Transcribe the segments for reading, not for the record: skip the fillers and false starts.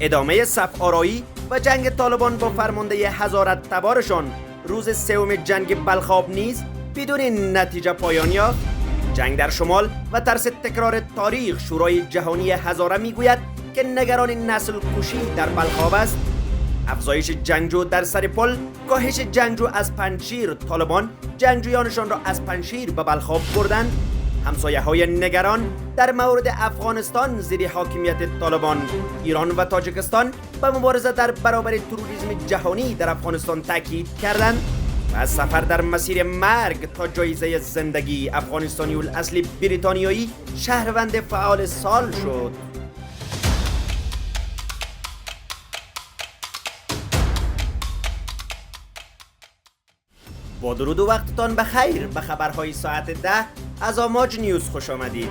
ادامه صف آرایی و جنگ طالبان با فرمانده هزارت تبارشان روز سوم جنگ بلخاب نیز بدون نتیجه پایان یافت. جنگ در شمال و ترس تکرار تاریخ، شورای جهانی هزاره میگوید که نگران نسل کشی در بلخاب است. افزایش جنگجو در سرپل، کاهش جنگجو از پنجشیر. طالبان جنگجویانشان را از پنجشیر به بلخاب بردند. همسایه‌های نگران در مورد افغانستان زیر حاکمیت طالبان. ایران و تاجیکستان به مبارزه در برابر تروریسم جهانی در افغانستان تاکید کردند. و از سفر در مسیر مرگ تا جایزه زندگی، افغانستانی الاصل بریتانیایی شهروند فعال سال شد. با درود و وقتتان بخیر. به خبرهای ساعت 10 از آماج نیوز خوش آمدید.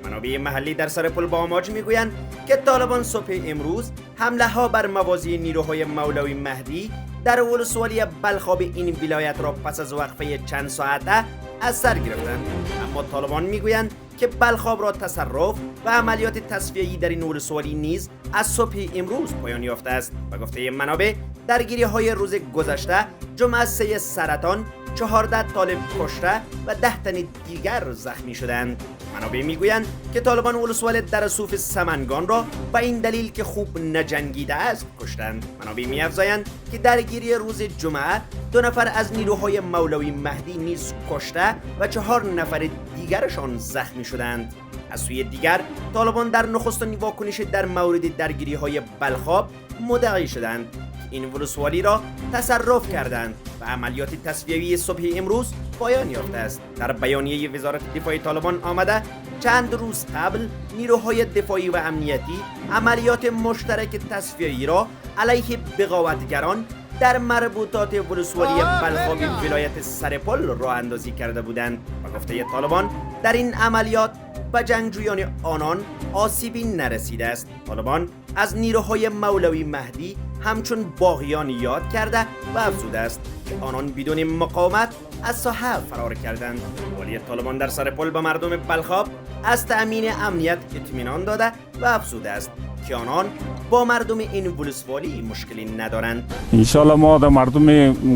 منابع محلی در سرپل با آماج میگویند که طالبان صبح امروز حمله ها بر موازی نیروهای مولوی مهدی در ولسوالی بلخاب این ولایت را پس از وقفه چند ساعته از سر گرفتند. اما طالبان میگویند که بلخاب را تصرف و عملیات تصفیه‌ای در این ولسوالی نیز از صبح امروز پایان یافته است. به گفته منابع درگیری های روز گذشته جمعه 3 سرطان 14 طالب کشته و 10 تن دیگر زخمی شدند. منابع میگویند که طالبان ولسوال درسوف سمنگان را به این دلیل که خوب نجنگیده است کشتند. منابع می‌افزایند که درگیری روز جمعه 2 نفر از نیروهای مولوی مهدی نیز کشته و 4 نفر دیگرشان زخمی شدند. از سوی دیگر طالبان در نخستین واکنش در مورد درگیری‌های بلخاب مدعی شدند. این ولسوالی را تصرف کردند و عملیات تصفیه‌ای صبح امروز پایان یافته است. در بیانیه وزارت دفاع طالبان آمده چند روز قبل نیروهای دفاعی و امنیتی عملیات مشترک تصفیه‌ای را علیه بغاوتگران در مربوطات ولسوالی بلخاب ولایت سرپل راه اندازی کرده بودند. به گفته طالبان در این عملیات به جنگجویان آنان آسیبی نرسیده است. طالبان از نیروهای مولوی مهدی همچون باغیان یاد کرده و افزوده است که آنان بدون مقاومت از ساحه فرار کردند. والی طالبان در سرپل به مردم بلخاب از تأمین امنیت اطمینان داده و افزوده است که آنان با مردم این ولسوالی مشکلی ندارند. انشالله ما در مردم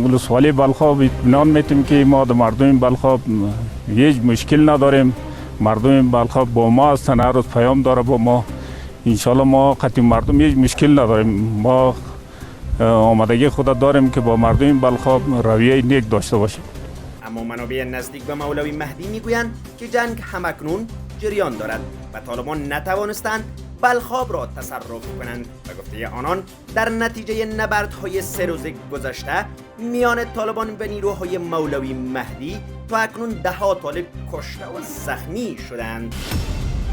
ولسوالی بلخاب اطمینان میتیم که ما در مردم بلخاب هیچ مشکل نداریم. مردم بلخاب با ما هستند، هر روز پیام داره با ما. انشالله ما قطعی مردم هیچ مشکل نداریم. ما آمادگی خود داریم که با مردم بلخاب رویه نیک داشته باشیم. اما منابع نزدیک به مولوی مهدی میگویند که جنگ همکنون جریان دارد و طالبان نتوانستند بلخاب را تصرف کنند. به گفته آنان در نتیجه نبردهای 3 روز گذشته میان طالبان و نیروهای مولوی مهدی تا اکنون 10 طالب کشته و زخمی شدند.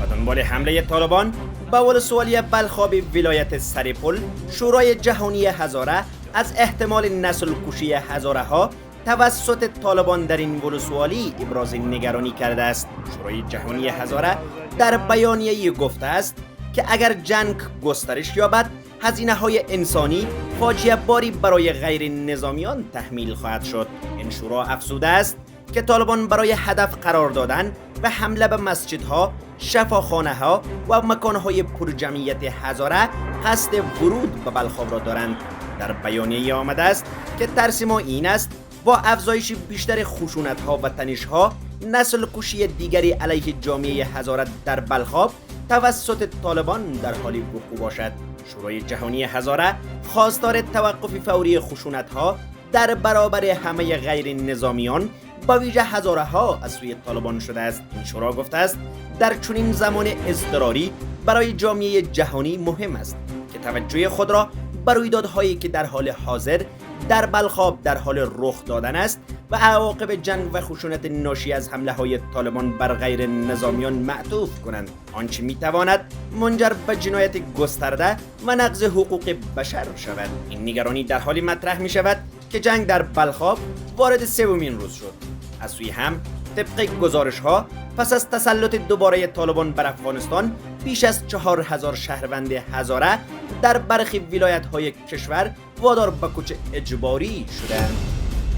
و دنبال حمله طالبان به ولسوالی بلخاب ولایت سرپل، شورای جهانی هزاره از احتمال نسل کشی هزاره ها توسط طالبان در این ولسوالی ابراز نگرانی کرده است. شورای جهانی هزاره در بیانیه‌ای گفته است که اگر جنگ گسترش یابد هزینه های انسانی فاجعه باری برای غیر نظامیان تحمیل خواهد شد. این شورا افزوده است که طالبان برای هدف قرار دادن و حمله به مسجدها، شفاخانه ها و مکانهای پرجمعیت هزاره قصد ورود به بلخاب را دارند. در بیانیه آمده است که ترس ما این است با افزایش بیشتر خشونت ها و تنش ها نسل کشی دیگری علیه جامعه هزاره در بلخاب توسط طالبان در حال وقوع باشد. شورای جهانی هزاره خواستار توقف فوری خشونت ها در برابر همه غیر نظامیان با ویژه هزاره ها از سوی طالبان شده است. این شورا گفته است در چنین زمان اضطراری برای جامعه جهانی مهم است که توجه خود را بر رویدادهایی که در حال حاضر در بلخاب در حال رخ دادن است و عواقب جنگ و خشونت ناشی از حمله های طالبان بر غیر نظامیان معطوف کنند، آنچه میتواند منجر به جنایت گسترده و نقض حقوق بشر شود. این نگرانی در حالی مطرح می شود که جنگ در بلخاب وارد 3مین روز شد. از سوی هم طبق گزارش ها پس از تسلط دوباره طالبان بر افغانستان بیش از 4000 شهروند هزاره در برخی ولایت های کشور وادار به کوچ اجباری شدند.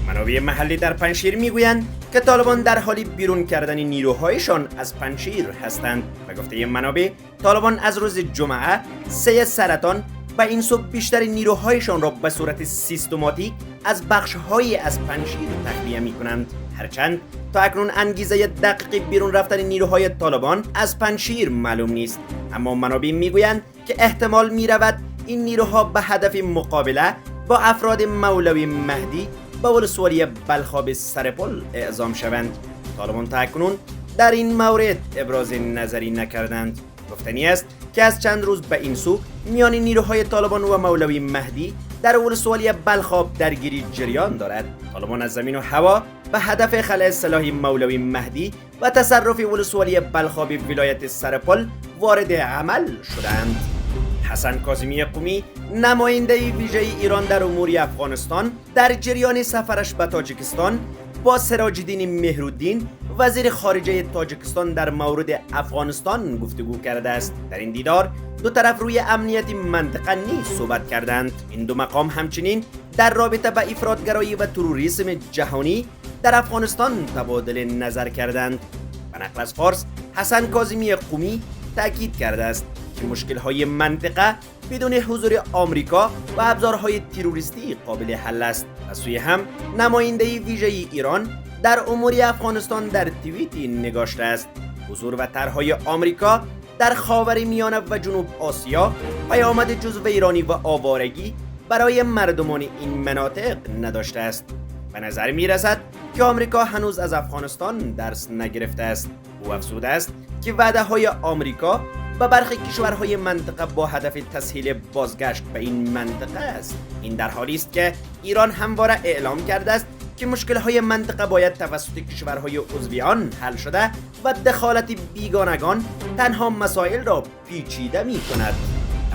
منابع محلی در پنجشیر میگویند که طالبان در حال بیرون کردن نیروهایشان از پنجشیر هستند. به گفته منابع طالبان از روز جمعه 3 سرطان به این سو بیشتر نیروهایشان را به صورت سیستماتیک از بخش‌هایی از پنجشیر تخلیه می‌کنند. هرچند تا اکنون انگیزه دقیق بیرون رفتن نیروهای طالبان از پنجشیر معلوم نیست، اما منابع میگویند که احتمال می‌رود این نیروها به هدف مقابله با افراد مولوی مهدی به ولسوالی بلخاب سرپل اعزام شوند. طالبان تا اکنون در این مورد ابراز نظری نکردند. گفتنی است که از چند روز به این سو میان نیروهای طالبان و مولوی مهدی در ولسوالی بلخاب درگیری جریان دارد. طالبان از زمین و هوا به هدف خلع سلاح مولوی مهدی و تصرف ولسوالی بلخاب ولایت سرپل وارد عمل شدند. حسن کاظمی قمی، نماینده ویژه ایران در امور افغانستان، در جریان سفرش به تاجیکستان با سراج الدین مهرالدین وزیر خارجه تاجیکستان در مورد افغانستان گفتگو کرده است. در این دیدار دو طرف روی امنیت منطقه نیز صحبت کردند. این دو مقام همچنین در رابطه با افراطگرایی و تروریسم جهانی در افغانستان تبادل نظر کردند. به نقل از فارس، حسن کاظمی قمی تاکید کرده است که مشکل‌های منطقه بدون حضور آمریکا و ابزارهای تروریستی قابل حل است. از سوی هم نماینده ویژه ایران در امور افغانستان در توییتی نگاشته است: حضور و طرح‌های آمریکا در خاورمیانه و جنوب آسیا پیامد جزو ایرانی و آوارگی برای مردمان این مناطق نداشته است. به نظر می رسد که آمریکا هنوز از افغانستان درس نگرفته است. او افزوده است که وعده های آمریکا و برخی کشورهای منطقه با هدف تسهیل بازگشت به این منطقه است. این در حالی است که ایران همواره اعلام کرده است که مشکل‌های منطقه باید توسط کشورهای عضو آن حل شده و دخالت بیگانگان تنها مسائل را پیچیده می‌کند.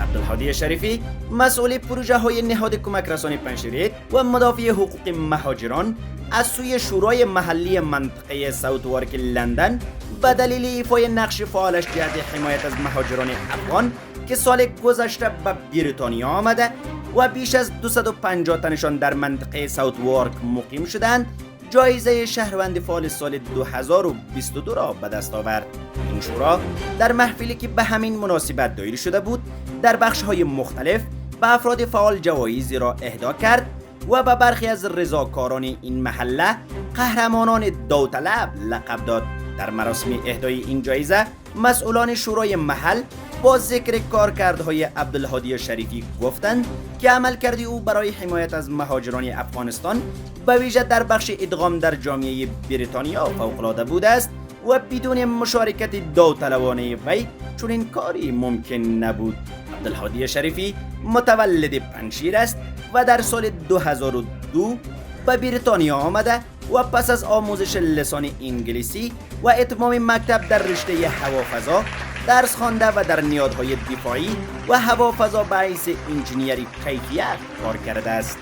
عبدالهادی شریفی، مسئول پروژه های نهاد کمک رسانی پنجشیر و مدافع حقوق مهاجران، از سوی شورای محلی منطقه ساوت وارک لندن به دلیل ایفای نقش فعالش جهت حمایت از مهاجران افغان که سال گذشته به بریتانیا آمده و بیش از 250 تنشان در منطقه ساوت وارک مقیم شدند، جایزه شهروند فعال سال 2022 را به دست آورد. این شورا در محفلی که به همین مناسبت دایر شده بود، در بخش‌های مختلف به افراد فعال جوایزی را اهدا کرد و به برخی از رضاکاران این محله قهرمانان داوطلب لقب داد. در مراسم اهدای این جایزه، مسئولان شورای محل با ذکر کارکردهای عبدالهادی شریفی گفتند که عملکرد او برای حمایت از مهاجران افغانستان به ویژه در بخش ادغام در جامعه بریتانیا فوق‌العاده بوده است و بدون مشارکت داوطلبانه وی چنین کاری ممکن نبود. عبدالهادی شریفی متولد پنجشیر است و در سال 2002 به بریتانیا آمده و پس از آموزش لسان انگلیسی و اتمام مکتب در رشته هوافضا درس خوانده و در نهادهای دفاعی و هوافضا به حیث انجینیری کیفیت کار کرده است.